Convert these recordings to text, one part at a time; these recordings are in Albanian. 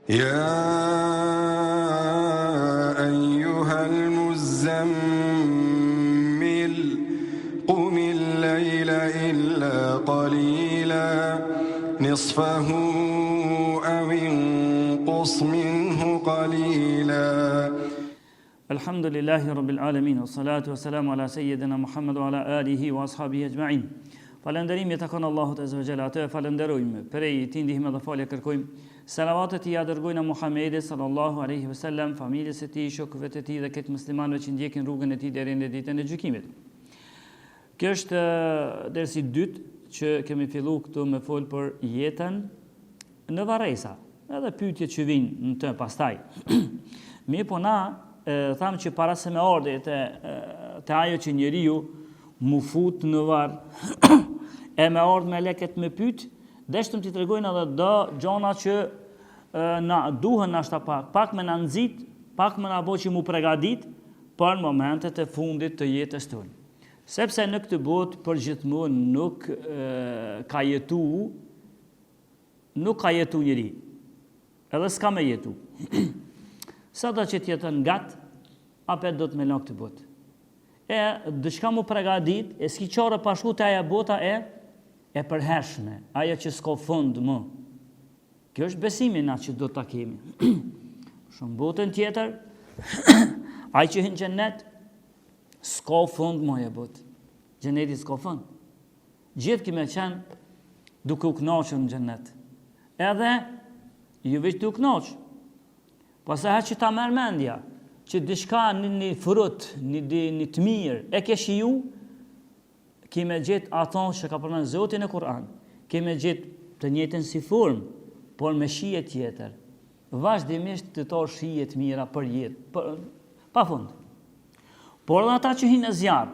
يا أيها المزمل قم الليل إلا قليلا نصفه أو انقص منه قليلا. الحمد لله رب العالمين والصلاة والسلام على سيدنا محمد وعلى آله وأصحابه أجمعين. Falënderimi takon Allahut azza wa jalla, atë falenderojmë, prej tij ndihmë dhe falje kërkojmë. Salavatet i dërgojnë Muhamedit sallallahu alaihi wasallam, familjes së tij, shokëve të tij dhe këtë muslimanëve që ndjekin rrugën e tij deri në ditën e gjykimit. Kjo është dersi i dytë që kemi filluar këtu me fol për jetën në varresa, edhe pyetjet që vijnë në të pastaj. Mirë, po na thamë që para se me ardhe të ajo që njeriu mu fut në varë e me ardhë me leket me pyt, deshtëm t'i tregojnë edhe do gjona që na duhen ashta pak me na nëzit, pak me na bo që mu pregadit për momentet e fundit të jetës tonë. Sepse në këtë botë për gjithmonë nuk ka jetu njëri, edhe s'ka me jetu. Sa do që t'jetën gat, apet do t'me në këtë botë. E dëshka mu pregadit, e s'ki qare pashku të aja bota e përhershme, aja që s'ka fund më. Kjo është besimi na që do t'a kemi. Shumë botën tjetër, aja që hinë gjennet, s'ka fund më e botë. Gjenneti s'ka fund. Gjithë kime qenë duke u knaqër në gjennet. Edhe, ju veç duke knaqë. Pasë ha që ta merë mendja, që dishka një frut, një të mirë, e ke shiju, kime gjithë ato që ka përmenë Zotin e Kur'an, kime gjithë të njëjtën si formë, por me shije tjetër, vazhdimisht të to shije të mira për jetë, pa fund. Por dhe ata që hinë në zjarë,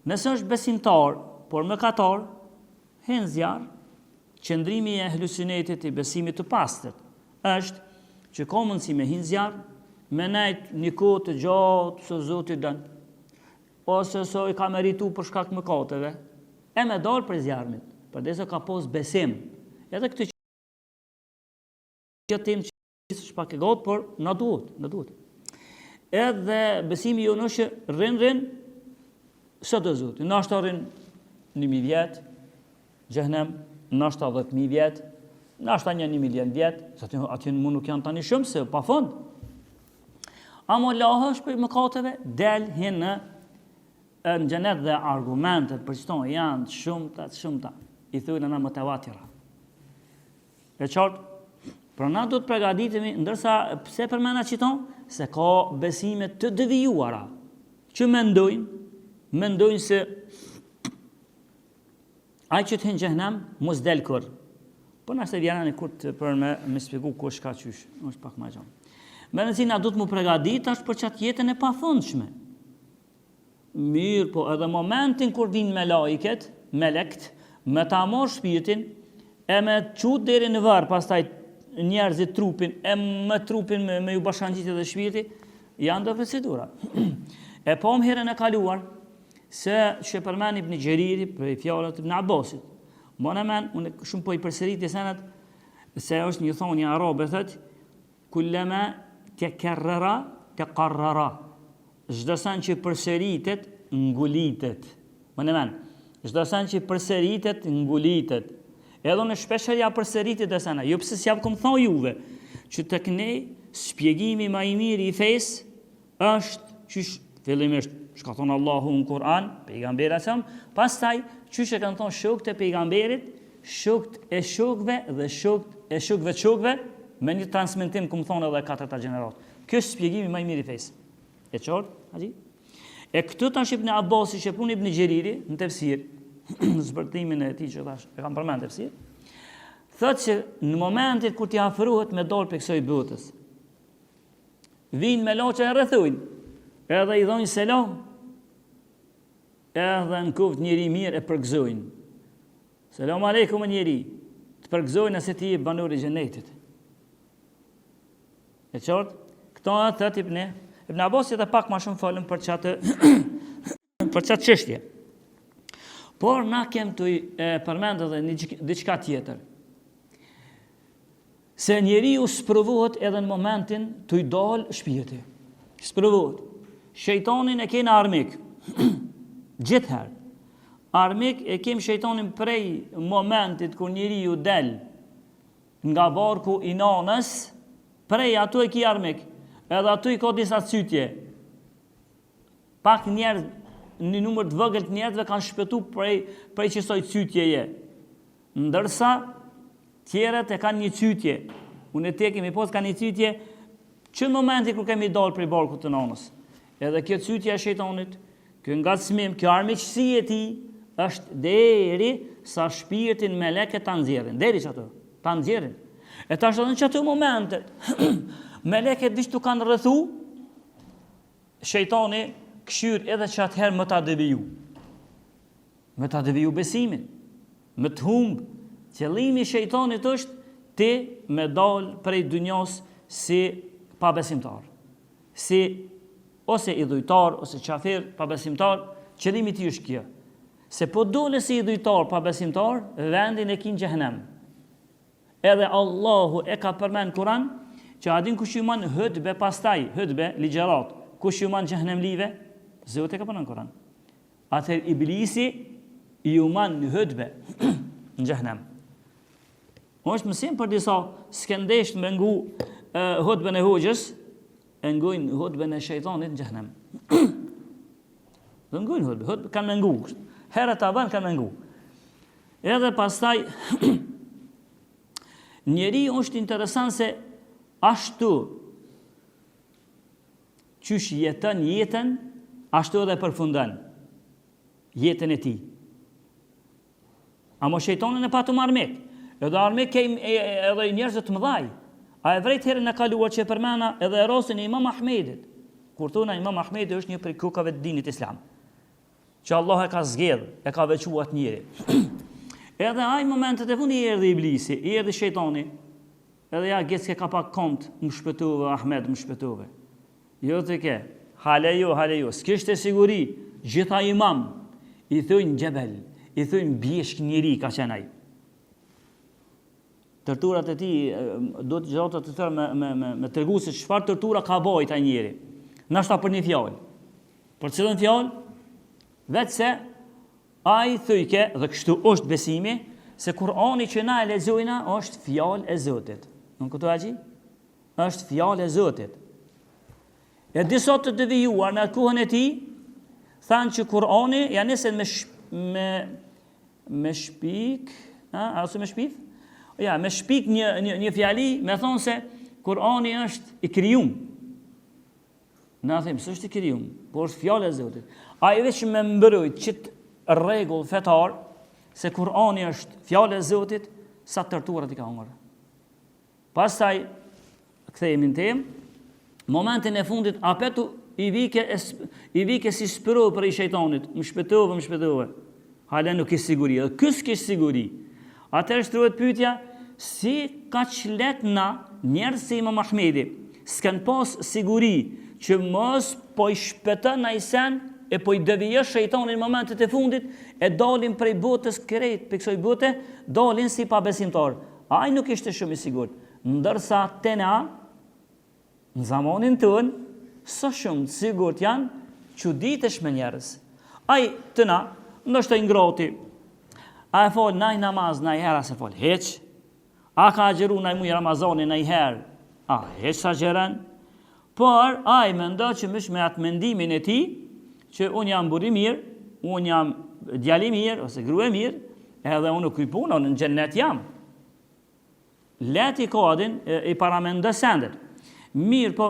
nëse është besimtar, por mëkatar, hinë zjarë, qëndrimi e hlusinetit i besimit të pastët, është që ka mundësi me hinë zjarë, me nejt një kohë të gjatë së Zotit dënë, ose so i ka meritu për shkak mëkateve, e me dalë për zjarëmit, për dhe se ka pos besim. Edhe këtë që tim që shpak e gatë, por në duhet. Edhe besimi jo nëshë rrin, së të Zotit. Në ashtë rrin 1.000 vjetë, gjëhnem, në ashtë 10.000 vjetë, në ashtë 1.000.000 vjetë, se aty në mund nuk janë tani shumë, se pa fund. Amo lahë është për mëkateve, del hinë në gjenet dhe argumentet për qëton janë shumëta. I thujnë në mëtevatira. E qartë, për na do të pregaditemi, ndërsa pse për mena qëton, se ka besimet të devijuara, që mendojnë se aj që të hinë gjehnem, mos del kërë. Për nështë e vjena një kurtë për me spiku kush ka qysh, është pak ma gjonë. Me nësina du të mu pregadit është për qatë jetën e pafundshme. Mirë, po edhe momentin kur vinë me laiket, me lekt, me ta morë shpirtin, e me qutë deri në varë, pastaj njerëzit trupin, e me trupin me ju bashkangjitit dhe shpirti, janë dhe procedura. E po më herën e kaluar, se që përmen Ibn Gjeriri, për i fjallët Ibn Abbasit. Mo në men, unë shumë po i përserit i senet, se është një thonjë arabe, thët, kulleme të kerrera, të karrera. Çdo sen që përsëritet, ngulitet. Më në men, çdo sen që përsëritet, ngulitet. Edhe në shpesher ja përsëritet e sena. Jo pëse s'javë këmë thon juve, që të këne spjegimi ma i mirë i fesë, është që fillimisht, shka thonë Allahu në Kur'an, pejgamberi asëm, pastaj, që e kanë thonë shokët e pejgamberit, shokët e shokëve dhe shokët e shokëve të shokëve, me një transmetim, këmë thonë edhe 4 gjenerat. Kjo është spjegimi ma i mirë i fesë. E qartë, haji? E këtë tash Ibn Abbasi që pun Ibn Gjeriri, në tefsir, në zbërtimin e ti që tash, e kam përmen tefsir, thëtë që në momentit kur t'i afruhet me dalë për kësoj botës, vinë me loqe e rrethujnë, edhe i dhojnë selam, edhe në kuft njëri mirë e përgzojnë. Selam aleikum njëri, të përgzojnë nëse ti i banur i gjenetit. E qartë? Këto e thët Ibn Abbasi dhe pak ma shumë falem për qatë çështje. Por na kem të përmendë dhe diçka tjetër. se njeriu sprovohet edhe në momentin të i dalë shpirti. Sprovohet. Shejtanin e kena armik. Gjithherë. Armik e kem shejtanin prej momentit kur njeriu del nga barku i nanës, prej ato e ki armik. Edhe ato i ka disa cytje. Pak njerëz, një numër të vogël të njerëzve kanë shpëtu prej qësoj cytjeje. Ndërsa tjerët e kanë një cytje. Unë e te kemi pas ka një cytje që në momenti kur kemi dalë prej barkut të nanës. Edhe kjo cytje e shejtanit, kjo ngacmim, kjo armiqësi e tij është deri sa shpirtin meleket ta nxjerrin. Deri çato, ta nxjerrin. E tash edhe në çato momente meleket dishtu kanë rrethu, shejtani këshyr edhe që atëherë më ta deviju. Më ta deviju besimin. Më të humb. Qëllimi i shejtanit është ti me dal prej dunjos si pabesimtar. Si ose idhujtar, ose qafir, pabesimtar, qëllimi ti është kjo. Se po dole si idhujtar, pabesimtar, vendin e kin xhehenem. Edhe Allahu e ka përmend Kur'an, që adin kush ju man hëdbe pastaj, hëdbe, ligjerat, kush ju man xhehenem live, Zoti e ka përmend Kur'an. Atëherë iblisi ju man hëdbe në xhehenem. Është mësim për disa skendesh me ngu hëdben e hoxhës, e ngujnë hudben e shejtanit në xhehenem. Dhe ngujnë hudben, kanë me ngu. Herët avan kanë me ngu. Edhe pastaj, njeri është interesant se ashtu qysh jetën jetën, ashtu edhe përfundon jetën e tij. Amo shejtanin e patu armik. Edhe armik edhe njerëz të mëdhaj. A e vrejt herën e kaluar që e përmena edhe rastin e Imam Ahmedit. Kur thona Imam Ahmedi është një prej kukave të dinit islam. Që Allah e ka zgjedh, e ka vequat njëri. Edhe ai momentet e fundi i erdhi iblisi, i erdhi shejtani. Edhe ja gjetske ka pak kont, më shpëtove Ahmed, më shpëtove. Jo të ke, halejo, s'kishte siguri, gjitha imam, i thujnë gjebel, i thujnë bjeshk njëri ka qenaj. Tërturat e tij do të gjatë të thërë me tregu se çfarë tërtura ka bajt ai njeri. Nashta për një fjalë. Për cilën fjalë? Vetë se ai thujke dhe kështu është besimi se Kur'ani që na e lexojna është fjalë e Zotit. Nuk këto aji? Është fjalë e Zotit. E disa të devijuar në kohën e tij thanë që Kur'ani ja nisen me shpik, ose me shpith? Ja, me shpik një fjali, me thonë se Kur'ani është i krijuar. Na them, s'është i krijuar, por është fjalë e Zotit. Ai veç me mbrojt çit rregull fetar se Kur'ani është fjalë e Zotit, sa torturat i ka humbur. Pastaj kthehemi në temë, momentin e fundit apetu i vike si spro për i shejtanit, më shpëtove. Hala nuk i siguri, edhe kës kish siguri. Atëherë shtrohet pyetja, si ka qlet na njerëz si Imam Ahmedi, s'kan pas siguri që mos po i shpëton ai sen e po i devijë shejtanin në momentet e fundit e dalin prej botës krejt, për kësaj bote, dalin si pabesimtar. Ai nuk ishte shumë i sigurt. Ndërsa te na, në zamanin tën, sa shumë të sigurt janë çuditësh me njerëz. Ai të na, ndoshta i ngroti, a e fol naj namaz, naj herë se fol heq, a ka agjeru naj muj Ramazani naj herë, a heq sa gjeran, por a i mendo që mësh me atë mendimin e ti, që unë jam buri mirë, unë jam djali mirë, ose grue mirë, edhe unë kujpuna, unë në gjennet jam. Leti kodin i paramendë sendet. Mirë, po,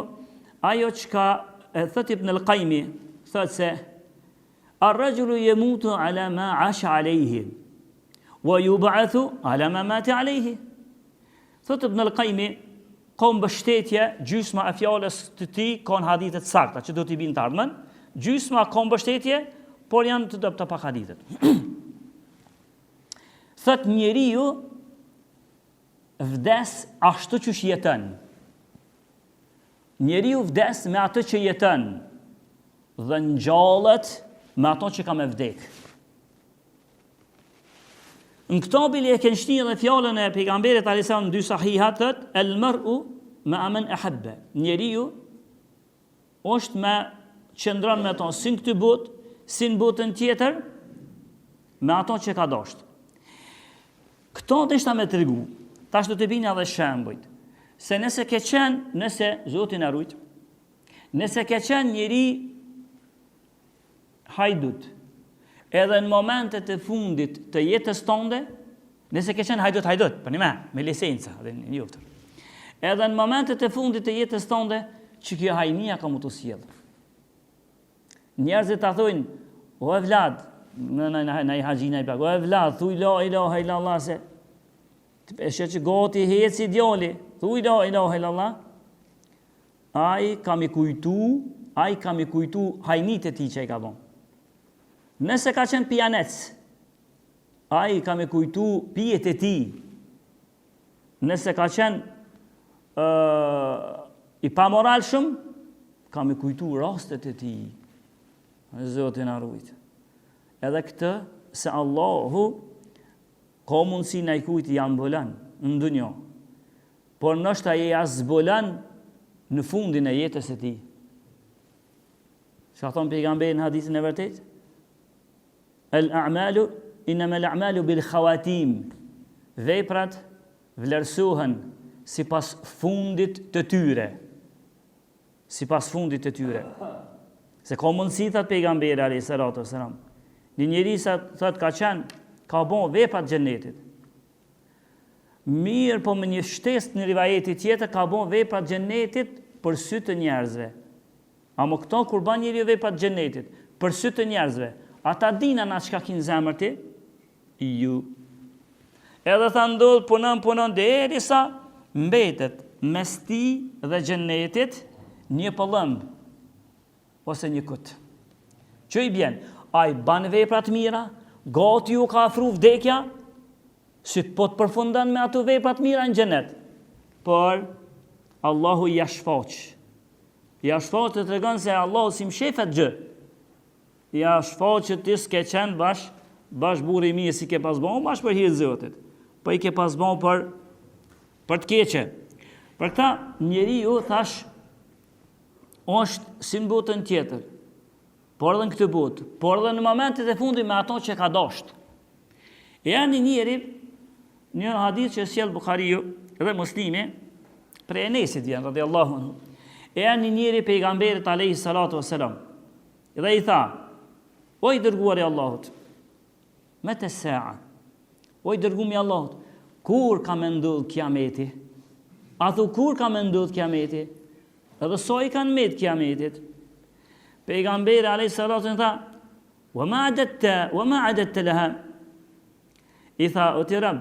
ajo që ka thët Ibn al-Qaimi, thët se, ar-rajulu yemutu ala ma asha alejhi, wa yub'athu ala ma mati alejhi. Thët Ibn al-Qaimi, ka mbështetje, gjysma e fjalës të tij kanë hadithe të sakta që do t'i binë të ardhmen, gjysma ka mbështetje, por janë të dobta pak hadithet. Thët njeriu vdes ashtu që jeton. Njeriu vdes me atë që jeton dhe ngjallet me ato që ka me vdek. Në këto bile e kënë shti dhe fjallën e pejgamberit a.s. në dy sahihat thët, el mër'u me amen e habbe. Njeriu është me qëndron me tonë si në këtë botë, si në botën tjetër, me ato që ka dashur. Këto të ishta me të regu. Tash do të bina dhe shembujt. Se nëse ke qenë, nëse, Zotin e rujt, nëse ke qenë njëri hajdut, edhe në momentet e fundit të jetës tënde, nëse ke qenë hajdut, për një me lisenca, dhe një njoftër. Edhe në momentet e fundit të jetës tënde, që kjo hajnia ka mu të sjellë. Njerëzit ta thujnë, o e vlad, në i haqina i plak, o e vlad, thuj la ilaha illallah se, e që gati heci djali, thuj la ilaha illallah, ai kam i kujtu hajnit e ti që i ka bon. Nëse ka qenë pijanec, ai kam i kujtu pijet e ti. Nëse ka qenë i pamoral shumë, kam i kujtu rastet e ti. Zotin a rujt. Edhe këtë, se Allahu ka mundësi në i kujti janë bëlan në dunjo, por nështë a je as bëlan në fundin e jetës e ti. Që ka thonë pejgamberi në hadithin e vërtet? Innama al-a'malu bil khawatim. Veprat vlerësohen si pas fundit të tyre. Si pas fundit të tyre. Se ka mundësi, thët pejgamberi a.s. Një njëri sa thët ka qenë, ka bon veprat gjennetit. Mirë, po me një shtesë në rivajetit tjetër, ka bon veprat gjennetit për sy të njerëzve. Amo këto kur ban njëri veprat gjennetit, për sy të njerëzve, ata dina na çka kin zemër ti? Ju. Edhe tha ndodh punon derisa mbetet mes ti dhe gjennetit një pëllëmb ose një kut. Që i bjen? Ai ban veprat mira, gati ju ka afru vdekja, si po të përfundan me ato veprat mira në xhenet. Por Allahu ja shfaq. Ja shfaq të tregon se Allahu si mshefet gjë. Ja shfaq që ti s'ke qenë bash burri i mirë si ke pas bon, bash për hir Zotit. Po i ke pas bon për të keqe. Për këta njeriu thash është si në botën tjetër, por edhe në këtë botë, por edhe në momentet e fundit me ato që ka dashur. E janë njëri, një hadith që sjell Buhariu dhe Muslimi, për Enesit janë, radhiyallahu anhu. E janë njëri pejgamberit alayhi salatu wassalam. Dhe i tha, o i dërguari i Allahut, meta sa'a? O i dërguari i Allahut, kur ka më ndodh kiameti? A thu kur ka më ndodh kiameti? Edhe so i kanë met kiametit. Pejgamberi alayhi salatu wasallam tha, wa ma adatta laha. I tha, o ti Rab,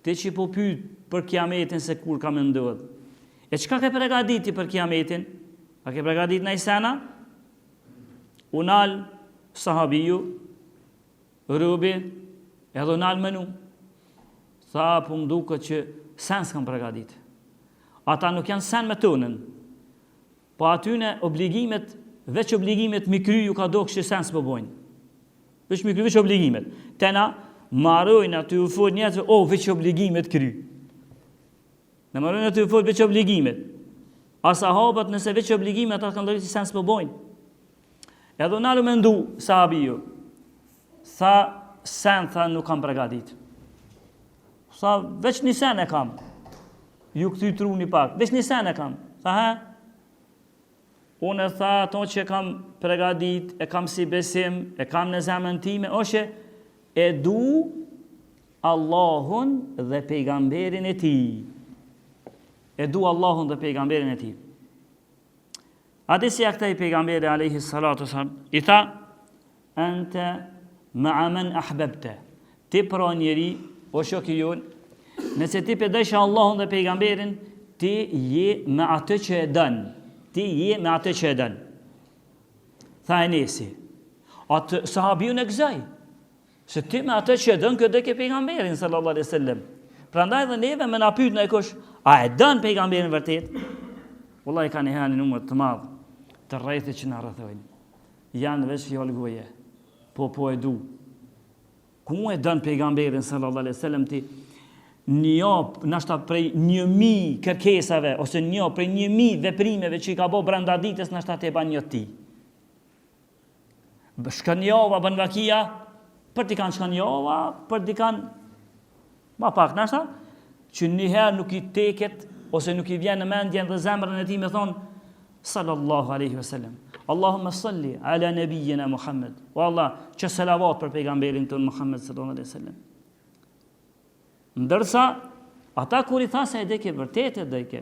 ti që po pyet për kiametin se kur ka më ndodh. E çka ke përgatiti për kiametin? A ke përgatit në isana? Unal sahabiju, rubi, edhe unal menu. Tha, po më duket që sen s'kan përgatit. Ata nuk janë sen me tonën. Po atyne obligimet, veç obligimet mi kry ju ka do kështë sen s'po bojnë. Veç mi kry, veç obligimet. Tena, marojnë aty u fort njerëzve, veç obligimet kry. Në marojnë aty u fort veç obligimet. A sahabat nëse veç obligimet, ata kanë lojtë që sen s'po bojnë. Edhe nalu me ndu, sahabi ju. Tha, sen, nuk kam përgatit. Tha, veç një sen e kam. Ju këty tru një pak. Veç një sen e kam. Tha, unë e tha, ato që kam përgatit, e kam si besim, e kam në zemën time, oshe, e du Allahun dhe pejgamberin e ti. E du Allahun dhe pejgamberin e ti. Adesi akta i pejgamberi alayhi salatu sallam, i tha, ente ma amen ahbebte. Ti pra njeri, o shoki jonë, nëse ti përdejshë Allahun dhe pejgamberin, ti je me atë që e dënë. Ti je me atë që e dënë. Tha Enesi, atë sahabiu në gëzaj, se ti me atë që e dënë, këtë ke pejgamberin, sallallahu alaihi wasallam. Prandaj dhe neve me na pyet në e kush, a e dënë pejgamberin vërtet? Wallahi ka një hani numër të madhë, të rrethit që na rrethojnë. Janë veç fjallë goje, po e du. Ku e dën pejgamberin sallallahu alaihi wasallam ti një nashta prej 1000 kërkesave ose një prej 1000 veprimeve që i ka bë brenda ditës nashta te ban një ti. Shkënjova bën vakia, për t'i kanë shkënjova, për t'i kanë ma pak nashta, që njëherë nuk i teket ose nuk i vjen në mendjen dhe zemrën e tij me thon sallallahu alaihi wasallam. Allahumma salli ala nabiyyina Muhammad. O Allah, që selavat për pejgamberin ton Muhammed sallallahu alaihi wasallam. Ndërsa ata kur i tha se e deke vërtet e deke,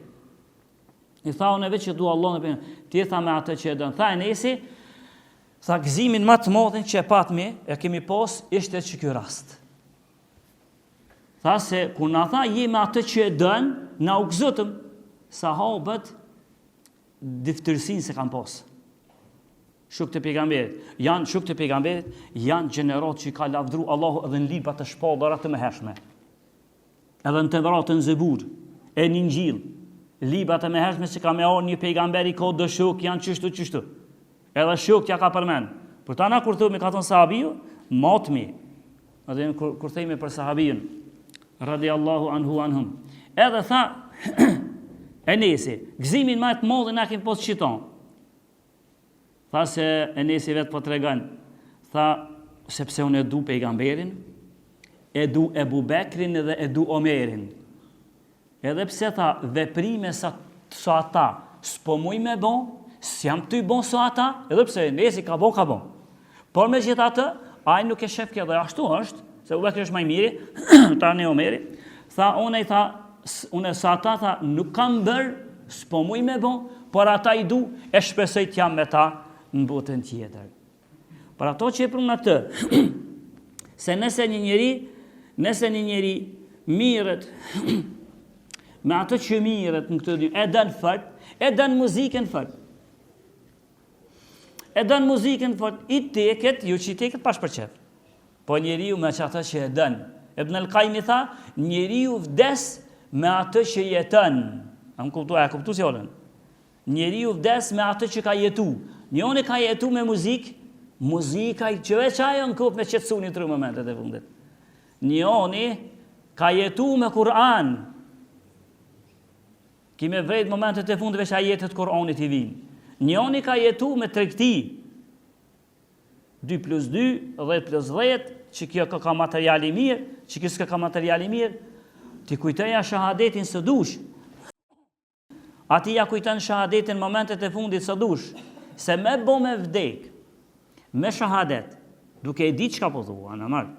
i tha unë vetë që dua Allahun e ti tha me atë që e dën. Tha Enesi, tha gëzimin më të madhin që e patmi, e kemi pas ishte që ky rast. Tha se kur na tha je me atë që e dën, na u gëzotëm sahabët diftërsinë se kanë pas. Shok të pejgamberit, janë gjenerat që i ka lavdru Allahu edhe në libra të shpallëra të mëhershme. Edhe në Tevrat, në Zebur, e në Injil, libra të mëhershme që ka me orë një pejgamberi ka dë shok janë qështu. Edhe shok t'ja ka përmen. Për ta na kur thëmi ka thonë sahabiju, matmi. Edhe kur thëmi për sahabijën, radiallahu anhum. Edhe tha, Enesi, gëzimin ma e të modhe na kemi pos qiton. Tha se Enesi vetë po të regan, tha sepse unë e du pejgamberin, e du Ebu Bekrin dhe e du Omerin. Edhe pse tha veprime sa ata, s'po muj me bon, s'jam të i bon sa ata, edhe pse Enesi ka bon. Por me gjitha të, aj nuk e shef kjo dhe ashtu është, se Ebu Bekri është maj miri, ta ne Omeri, tha unë sa ata tha nuk kam bërë, s'po muj me bon, por ata i du, e shpesoj t'jam me ta, në botën tjetër. Për ato që e prunë atë, se nëse një njeri mirët, me ato që mirët në këtë dy, e dënë fort, e dënë muzikën fort. I teket, ju që i teket pash për qef. Po njeriu me që ato që e dënë. Ibn al-Qayyim tha, njeriu vdes me ato që jetën. A kuptu si olën? Njeriu vdes me ato që ka jetu. Njoni ka jetu me muzika i që veç ajo në kup me qetësu një 3 momentet e fundit. Njoni ka jetu me Kur'an. Kime vrejt momentet e fundit veç a jetët Kur'anit i vinë. Njoni ka jetu me tregti. 2+2, 10+10, që kjo ka materiali mirë, që kjo s'ka materiali mirë, ti kujtëja shahadetin së dush. Ati ja kujtën shahadetin momentet e fundit së dush. Se me bo me vdek, me shahadet, duke e di qka po thua, në marë,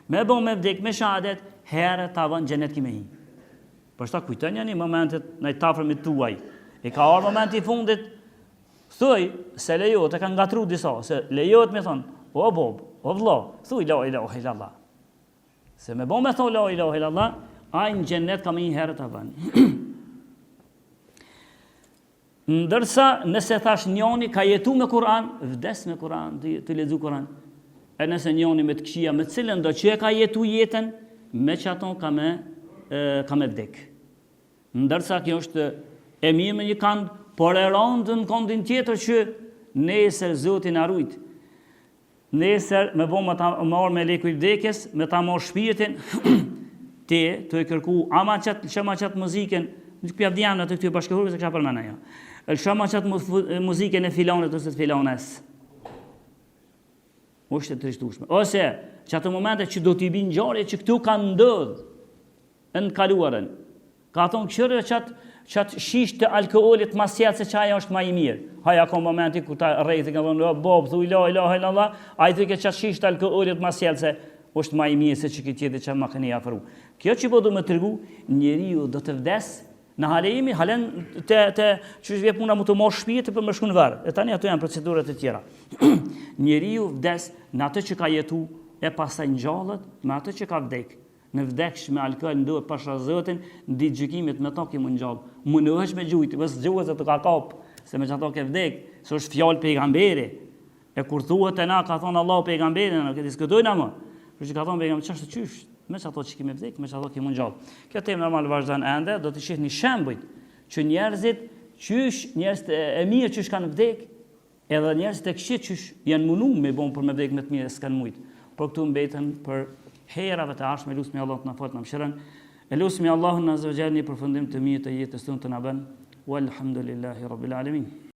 me bo me vdek, me shahadet, herë të avën gjenet kime hi. Për shta kujtën janë i momentet në i tafërmit tuaj. I ka orë moment i fundit, thuj, se lejot, e ka ngatru disa, se lejot me thonë, o bob, o vlo, thuj, la ilaha illallah. Se me bo me thonë, la ilaha illallah, a në gjenet ka me hi herë të avën. Ndërsa nëse thash njoni ka jetu me Kur'an, vdes me Kur'an, të lexu Kur'an. E nëse njoni me të këshia, me cilën do që e ka jetu jetën, me që aton ka me vdek. Ndërsa kjo është e mirë me një kënd, por e rondë në këndin tjetër që nesër Zotin arrujt. Nesër me bo me marë me leku i vdekjes, me ta marë shpirtin, te të e kërku ama qatë muziken, nuk pjavdjanë të këtë bashkëhurve se kësha përmena jo. Shama qatë muzikën e filonet ose të filones. është të trishtueshme. Ose çato momente që do t'i binë ngjarje që këtu kanë ndodhur në kaluarën. Ka thonë këshirë qatë shish të alkoolit masjat se qaja është ma i mirë. Haja ka momenti ku ta rejti ka thonë, bob, thuj la ilaha illallah, a i thuj ke qatë shish të alkoolit masjat se është ma i mirë se që këtë tjetë që ma këni afru. Kjo që po du me tërgu, njeriu do të vdes, në halejimi, halen të që vje puna mu të morë shpirë për më shku në varë. E tani ato janë procedurat e tjera. Njeriu vdes në atë që ka jetu e pasaj njallët, me atë që ka vdek. Në vdeksh me alkohol ndohet pasha Zotin, në ditë gjykimit me to ki më njallë. Më në është me gjujti, vësë gjuhet se të ka kapë, se me që ato ke vdek, se është fjallë pejgamberi. E kur thuhet e na, ka thonë Allahu pejgamberi, në këtë diskutojnë më. Për që ka thonë pejgamberi, qashtë të qysh? Me që ato që kemi vdek, me që ato kemi njallë. Kjo temë normal vazhdan ende, do të shihni shembujt që njerëzit, njerëzit e mirë qysh kanë vdek, edhe njerëzit e këqit qysh janë munu me bon për me vdek me të mirë s'kanë mujt. Por këtu mbetën për herave të ardhshme. Lutem Allah të na falë, na mëshiron. Lutem Allahun azza wa jalla një përfundim të mirë të jetës tonë të na bën. Walhamdulillahi rabbil alamin.